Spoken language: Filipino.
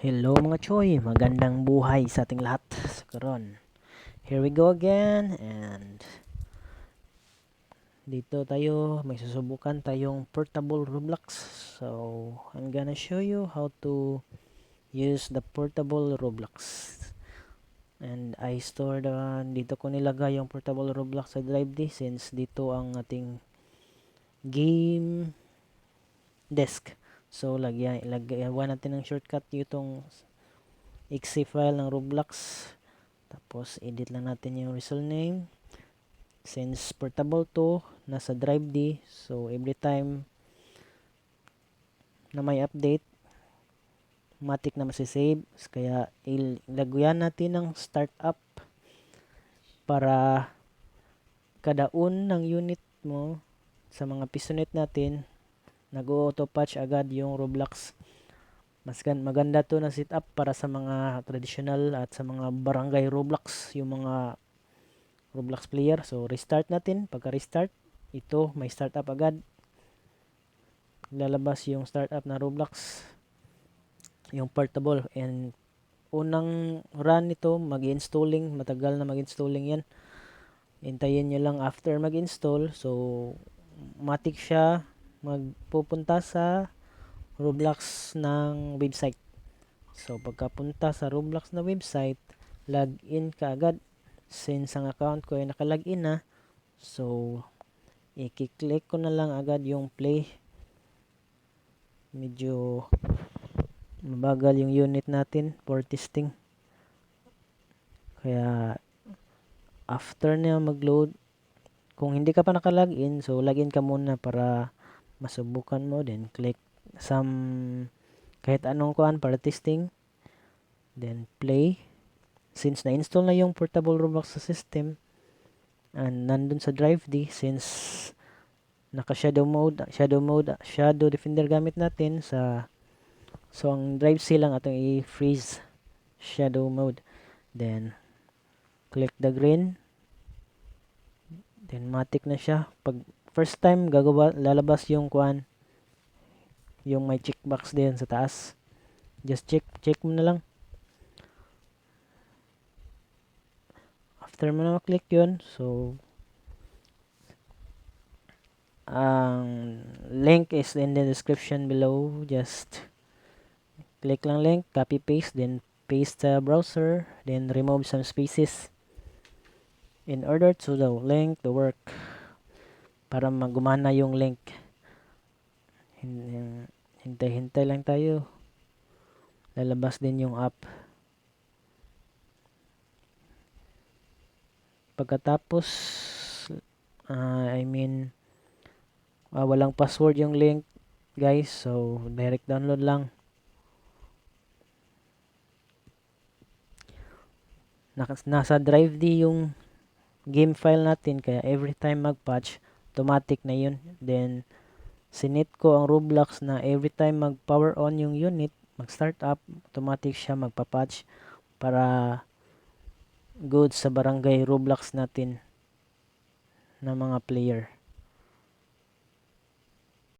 Hello mga choy, magandang buhay sa ating lahat sa karon. Here we go again and dito tayo may susubukan tayong portable Roblox. So, I'm gonna show you how to use the portable Roblox. And I stored dito ko nilagay yung portable Roblox sa Drive D since dito ang ating game desk. So, lagyan natin ng shortcut itong exe file ng Roblox. Tapos, edit lang natin yung result name. Since portable to, nasa Drive D. So, every time na may update, matik na masisave. Kaya, ilagyan natin ng startup para kadaun ng unit mo sa mga pisonet natin, nag-auto-patch agad yung Roblox. Mas maganda to na setup para sa mga traditional at sa mga barangay Roblox, yung mga Roblox player. So, restart natin. Pagka-restart, ito, may startup agad. Lalabas yung startup na Roblox, yung portable. And, unang run nito, mag-installing. Matagal na mag-installing yan. Hintayin nyo lang after mag-install. So, matik siya magpupunta sa Roblox ng website. So, pagkapunta sa Roblox na website, login ka agad. Since ang account ko ay nakalagin na, so, i-click ko na lang agad yung play. Medyo mabagal yung unit natin for testing. Kaya, after na mag-load, kung hindi ka pa nakalagin, so login ka muna para masubukan mo. Then, click kahit anong kuan para testing. Then, play. Since na-install na yung portable Roblox sa system, and nandun sa Drive D, since naka shadow defender gamit natin so ang Drive C lang atong i-freeze shadow mode. Then, click the green. Then, matik na siya. Pag first time, lalabas yung kuan, yung may checkbox din sa taas. Just check mo na lang. After mo na click yun, so, ang link is in the description below. Just click lang link, copy paste, then paste sa browser, then remove some spaces in order to the link to work, para magumana yung link. Hintay lang tayo, lalabas din yung app. Pagkatapos walang password yung link guys, so direct download lang. Nasa Drive D yung game file natin, kaya every time mag-patch, automatic na yun. Then, sinet ko ang Roblox na every time mag-power on yung unit, mag-start up, automatic siya magpa-patch para good sa barangay Roblox natin na mga player.